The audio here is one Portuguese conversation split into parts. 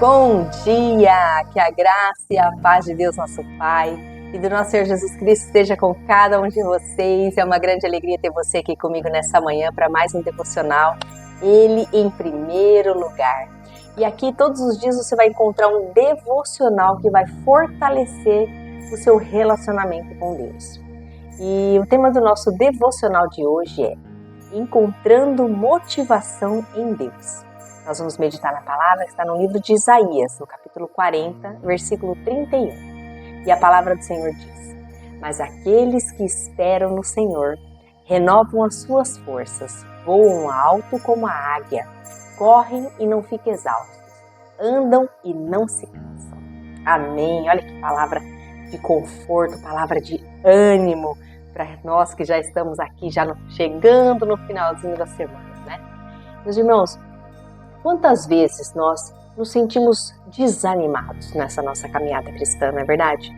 Bom dia! Que a graça e a paz de Deus, nosso Pai, e do nosso Senhor Jesus Cristo esteja com cada um de vocês. É uma grande alegria ter você aqui comigo nessa manhã para mais um devocional. Ele em primeiro lugar. E aqui todos os dias você vai encontrar um devocional que vai fortalecer o seu relacionamento com Deus. E o tema do nosso devocional de hoje é Encontrando Motivação em Deus. Nós vamos meditar na palavra que está no livro de Isaías, no capítulo 40, versículo 31. E a palavra do Senhor diz: Mas aqueles que esperam no Senhor renovam as suas forças, voam alto como a águia, correm e não ficam exaustos, andam e não se cansam. Amém! Olha que palavra de conforto, palavra de ânimo para nós que já estamos aqui, chegando no finalzinho da semana, né? Meus irmãos, quantas vezes nós nos sentimos desanimados nessa nossa caminhada cristã, não é verdade?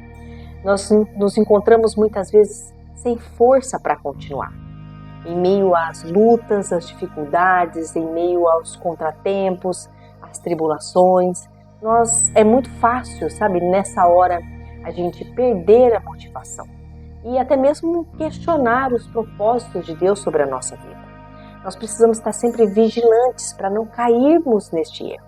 Nós nos encontramos muitas vezes sem força para continuar. Em meio às lutas, às dificuldades, em meio aos contratempos, às tribulações, é muito fácil, sabe, nessa hora a gente perder a motivação e até mesmo questionar os propósitos de Deus sobre a nossa vida. Nós precisamos estar sempre vigilantes para não cairmos neste erro.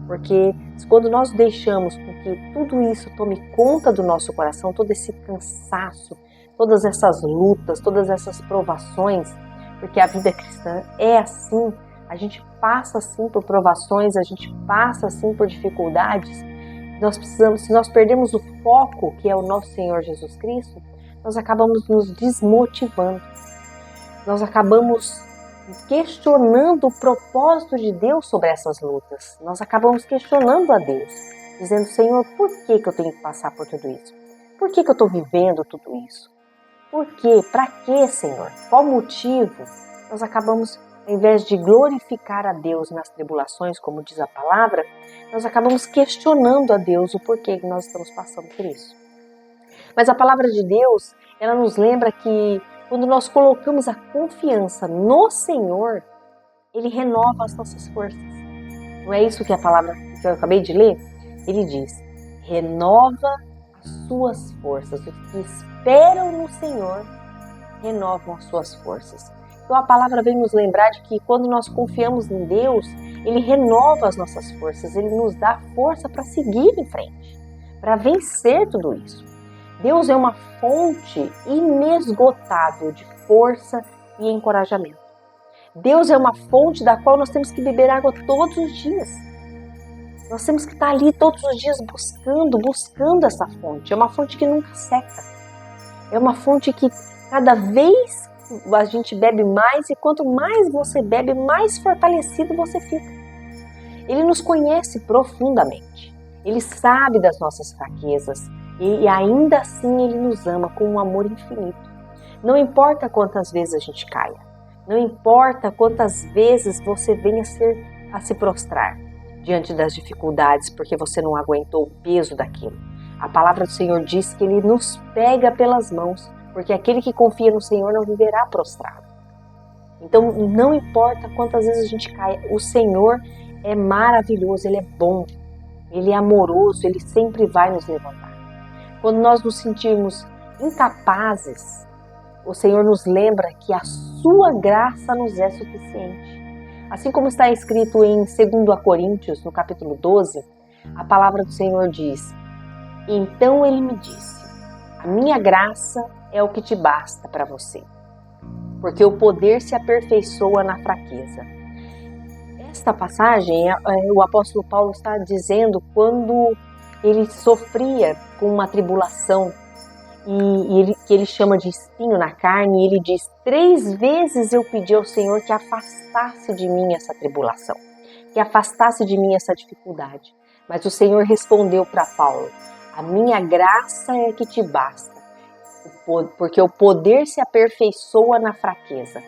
Porque quando nós deixamos que tudo isso tome conta do nosso coração, todo esse cansaço, todas essas lutas, todas essas provações, porque a vida cristã é assim, a gente passa assim por provações, a gente passa assim por dificuldades. Se nós perdemos o foco, que é o nosso Senhor Jesus Cristo, nós acabamos nos desmotivando. Nós acabamos questionando o propósito de Deus sobre essas lutas. Nós acabamos questionando a Deus, dizendo: Senhor, por que eu tenho que passar por tudo isso? Por que eu estou vivendo tudo isso? Por quê? Para quê, Senhor? Qual motivo? Nós acabamos, ao invés de glorificar a Deus nas tribulações, como diz a palavra, nós acabamos questionando a Deus o porquê que nós estamos passando por isso. Mas a palavra de Deus, ela nos lembra que quando nós colocamos a confiança no Senhor, Ele renova as nossas forças. Não é isso que a palavra que eu acabei de ler? Ele diz: renova as suas forças. Os que esperam no Senhor renovam as suas forças. Então a palavra vem nos lembrar de que quando nós confiamos em Deus, Ele renova as nossas forças, Ele nos dá força para seguir em frente, para vencer tudo isso. Deus é uma fonte inesgotável de força e encorajamento. Deus é uma fonte da qual nós temos que beber água todos os dias. Nós temos que estar ali todos os dias buscando essa fonte. É uma fonte que nunca seca. É uma fonte que cada vez a gente bebe mais, e quanto mais você bebe, mais fortalecido você fica. Ele nos conhece profundamente. Ele sabe das nossas fraquezas. E ainda assim Ele nos ama com um amor infinito. Não importa quantas vezes a gente caia. Não importa quantas vezes você venha a se prostrar diante das dificuldades porque você não aguentou o peso daquilo. A palavra do Senhor diz que Ele nos pega pelas mãos, porque aquele que confia no Senhor não viverá prostrado. Então não importa quantas vezes a gente caia, o Senhor é maravilhoso, Ele é bom, Ele é amoroso, Ele sempre vai nos levantar. Quando nós nos sentirmos incapazes, o Senhor nos lembra que a sua graça nos é suficiente. Assim como está escrito em 2 Coríntios, no capítulo 12, a palavra do Senhor diz: Então Ele me disse, a minha graça é o que te basta para você, porque o poder se aperfeiçoa na fraqueza. Esta passagem, o apóstolo Paulo está dizendo quando ele sofria com uma tribulação que ele chama de espinho na carne, e ele diz: 3 vezes eu pedi ao Senhor que afastasse de mim essa tribulação, que afastasse de mim essa dificuldade. Mas o Senhor respondeu para Paulo: a minha graça é que te basta, porque o poder se aperfeiçoa na fraqueza.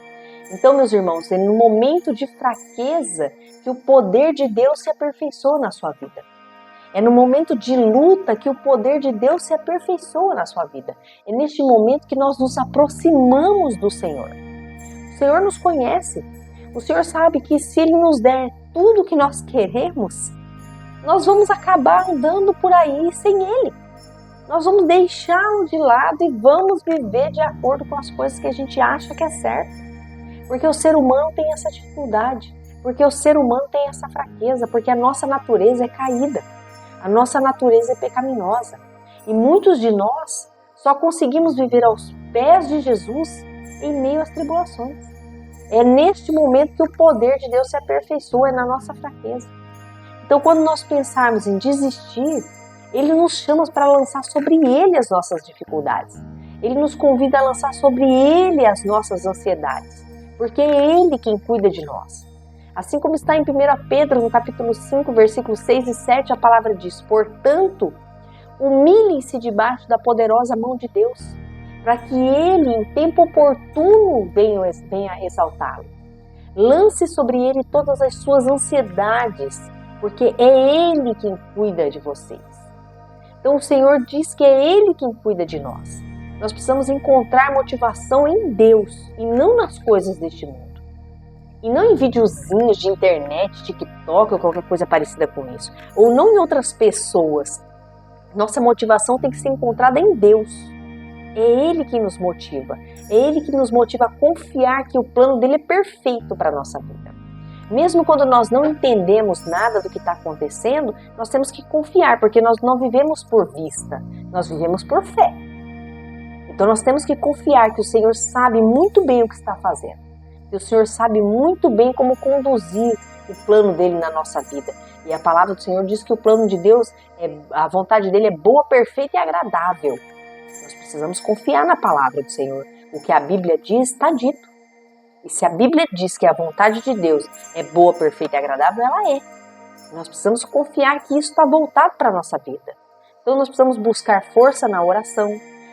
Então, meus irmãos, é no momento de fraqueza que o poder de Deus se aperfeiçoa na sua vida. É no momento de luta que o poder de Deus se aperfeiçoa na sua vida. É neste momento que nós nos aproximamos do Senhor. O Senhor nos conhece. O Senhor sabe que se Ele nos der tudo o que nós queremos, nós vamos acabar andando por aí sem Ele. Nós vamos deixá-lo de lado e vamos viver de acordo com as coisas que a gente acha que é certo. Porque o ser humano tem essa dificuldade, porque o ser humano tem essa fraqueza, porque a nossa natureza é caída, a nossa natureza é pecaminosa. E muitos de nós só conseguimos viver aos pés de Jesus em meio às tribulações. É neste momento que o poder de Deus se aperfeiçoa, é na nossa fraqueza. Então, quando nós pensarmos em desistir, Ele nos chama para lançar sobre Ele as nossas dificuldades. Ele nos convida a lançar sobre Ele as nossas ansiedades, porque é Ele quem cuida de nós. Assim como está em 1 Pedro, no capítulo 5, versículos 6 e 7, a palavra diz: portanto, humilhem-se debaixo da poderosa mão de Deus, para que Ele, em tempo oportuno, venha exaltá-lo. Lance sobre Ele todas as suas ansiedades, porque é Ele quem cuida de vocês. Então o Senhor diz que é Ele quem cuida de nós. Nós precisamos encontrar motivação em Deus e não nas coisas deste mundo. E não em videozinhos de internet, TikTok ou qualquer coisa parecida com isso. Ou não em outras pessoas. Nossa motivação tem que ser encontrada em Deus. É Ele que nos motiva. É Ele que nos motiva a confiar que o plano dele é perfeito para a nossa vida. Mesmo quando nós não entendemos nada do que está acontecendo, nós temos que confiar, porque nós não vivemos por vista, nós vivemos por fé. Então nós temos que confiar que o Senhor sabe muito bem o que está fazendo, que o Senhor sabe muito bem como conduzir o plano dele na nossa vida. E a palavra do Senhor diz que o plano de Deus, a vontade dele é boa, perfeita e agradável. Nós precisamos confiar na palavra do Senhor. O que a Bíblia diz está dito. E se a Bíblia diz que a vontade de Deus é boa, perfeita e agradável, ela é. Nós precisamos confiar que isso está voltado para a nossa vida. Então nós precisamos buscar força na oração,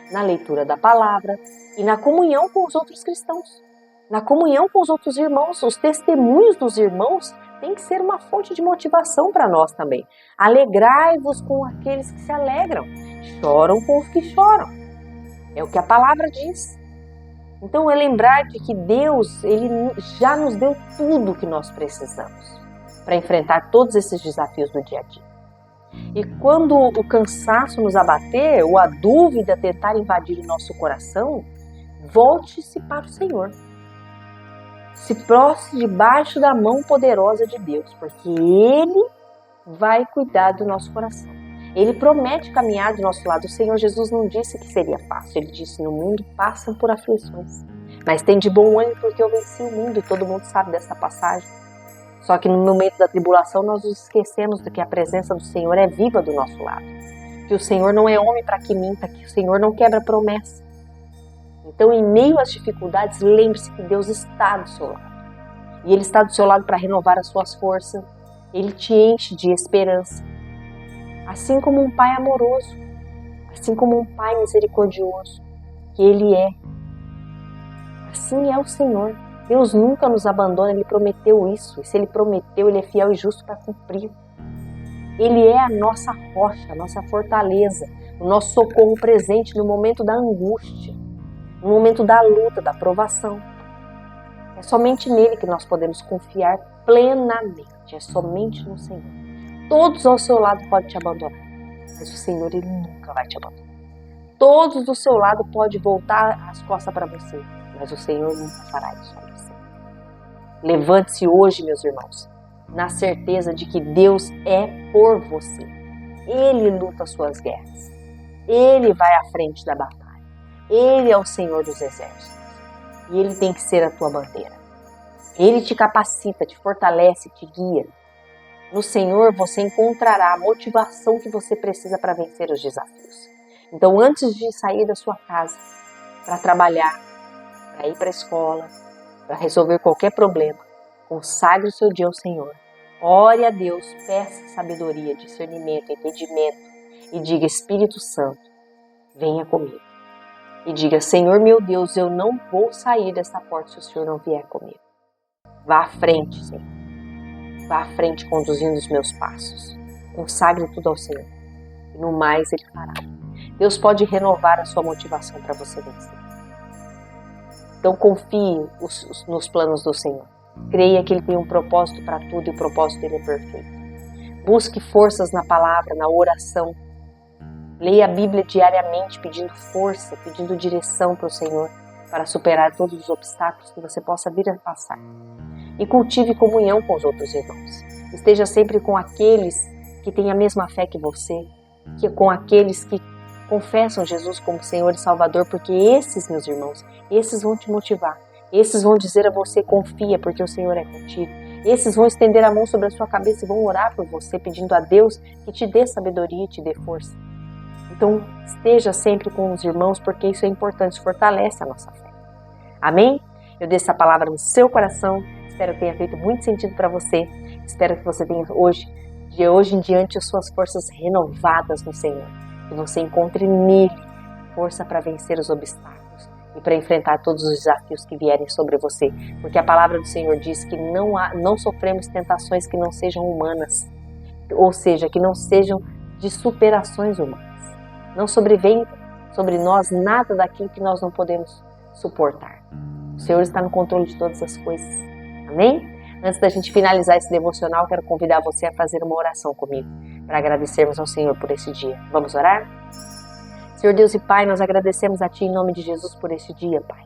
na leitura da palavra e na comunhão com os outros cristãos. Na comunhão com os outros irmãos. Os testemunhos dos irmãos têm que ser uma fonte de motivação para nós também. Alegrai-vos com aqueles que se alegram. Choram com os que choram. É o que a palavra diz. Então é lembrar de que Deus, Ele já nos deu tudo o que nós precisamos para enfrentar todos esses desafios do dia a dia. E quando o cansaço nos abater ou a dúvida tentar invadir o nosso coração, volte-se para o Senhor. Se prostre debaixo da mão poderosa de Deus, porque Ele vai cuidar do nosso coração. Ele promete caminhar do nosso lado. O Senhor Jesus não disse que seria fácil. Ele disse: no mundo passam por aflições, mas tem de bom ânimo porque eu venci o mundo. E todo mundo sabe dessa passagem. Só que no momento da tribulação nós nos esquecemos de que a presença do Senhor é viva do nosso lado. Que o Senhor não é homem para que minta, que o Senhor não quebra promessa. Então, em meio às dificuldades, lembre-se que Deus está do seu lado. E Ele está do seu lado para renovar as suas forças. Ele te enche de esperança. Assim como um pai amoroso, assim como um pai misericordioso, que Ele é. Assim é o Senhor. Deus nunca nos abandona, Ele prometeu isso. E se Ele prometeu, Ele é fiel e justo para cumprir. Ele é a nossa rocha, a nossa fortaleza, o nosso socorro presente no momento da angústia, no momento da luta, da provação. É somente nele que nós podemos confiar plenamente, é somente no Senhor. Todos ao seu lado podem te abandonar, mas o Senhor, Ele nunca vai te abandonar. Todos do seu lado podem voltar as costas para você, mas o Senhor nunca fará isso com você. Levante-se hoje, meus irmãos, na certeza de que Deus é por você. Ele luta as suas guerras. Ele vai à frente da batalha. Ele é o Senhor dos exércitos. E Ele tem que ser a tua bandeira. Ele te capacita, te fortalece, te guia. No Senhor você encontrará a motivação que você precisa para vencer os desafios. Então, antes de sair da sua casa para trabalhar, para ir para a escola, para resolver qualquer problema, consagre o seu dia ao Senhor. Ore a Deus, peça sabedoria, discernimento, entendimento e diga: Espírito Santo, venha comigo. E diga: Senhor meu Deus, eu não vou sair dessa porta se o Senhor não vier comigo. Vá à frente, Senhor. Vá à frente conduzindo os meus passos. Consagre tudo ao Senhor. E no mais Ele fará. Deus pode renovar a sua motivação para você vencer. Então confie nos planos do Senhor. Creia que Ele tem um propósito para tudo e o propósito dele é perfeito. Busque forças na palavra, na oração. Leia a Bíblia diariamente, pedindo força, pedindo direção para o Senhor, para superar todos os obstáculos que você possa vir a passar. E cultive comunhão com os outros irmãos. Esteja sempre com aqueles que têm a mesma fé que você, com aqueles que confessam Jesus como Senhor e Salvador, porque esses, meus irmãos, esses vão te motivar. Esses vão dizer a você, confia, porque o Senhor é contigo. Esses vão estender a mão sobre a sua cabeça e vão orar por você, pedindo a Deus que te dê sabedoria e te dê força. Então, esteja sempre com os irmãos, porque isso é importante, fortalece a nossa fé. Amém? Eu deixo essa palavra no seu coração, espero que tenha feito muito sentido para você. Espero que você tenha de hoje em diante, as suas forças renovadas no Senhor. Que você encontre nele força para vencer os obstáculos e para enfrentar todos os desafios que vierem sobre você. Porque a palavra do Senhor diz que não sofremos tentações que não sejam humanas, ou seja, que não sejam de superações humanas. Não sobrevém sobre nós nada daquilo que nós não podemos suportar. O Senhor está no controle de todas as coisas. Amém? Antes da gente finalizar esse devocional, quero convidar você a fazer uma oração comigo, para agradecermos ao Senhor por esse dia. Vamos orar? Senhor Deus e Pai, nós agradecemos a Ti em nome de Jesus por esse dia, Pai.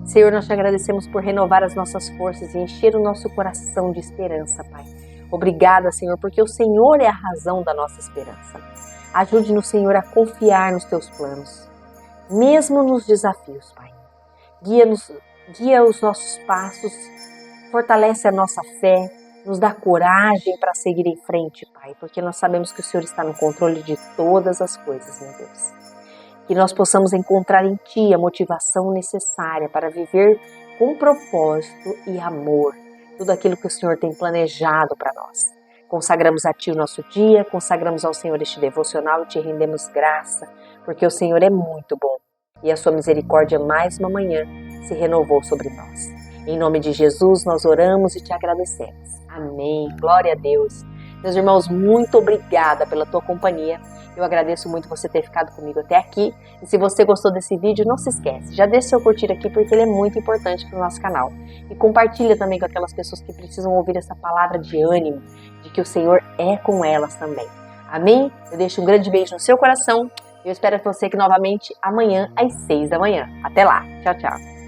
Senhor, nós te agradecemos por renovar as nossas forças e encher o nosso coração de esperança, Pai. Obrigada, Senhor, porque o Senhor é a razão da nossa esperança. Ajude-nos, Senhor, a confiar nos Teus planos, mesmo nos desafios, Pai. Guia os nossos passos, fortalece a nossa fé, nos dá coragem para seguir em frente, Pai, porque nós sabemos que o Senhor está no controle de todas as coisas, meu Deus. Que nós possamos encontrar em Ti a motivação necessária para viver com propósito e amor tudo aquilo que o Senhor tem planejado para nós. Consagramos a Ti o nosso dia, consagramos ao Senhor este devocional e Te rendemos graça, porque o Senhor é muito bom e a Sua misericórdia mais uma manhã se renovou sobre nós. Em nome de Jesus nós oramos e Te agradecemos. Amém. Glória a Deus. Meus irmãos, muito obrigada pela tua companhia. Eu agradeço muito você ter ficado comigo até aqui. E se você gostou desse vídeo, não se esquece, já deixa seu curtir aqui porque ele é muito importante para o nosso canal. E compartilha também com aquelas pessoas que precisam ouvir essa palavra de ânimo, de que o Senhor é com elas também. Amém? Eu deixo um grande beijo no seu coração. Eu espero você aqui novamente amanhã às 6 da manhã. Até lá. Tchau, tchau.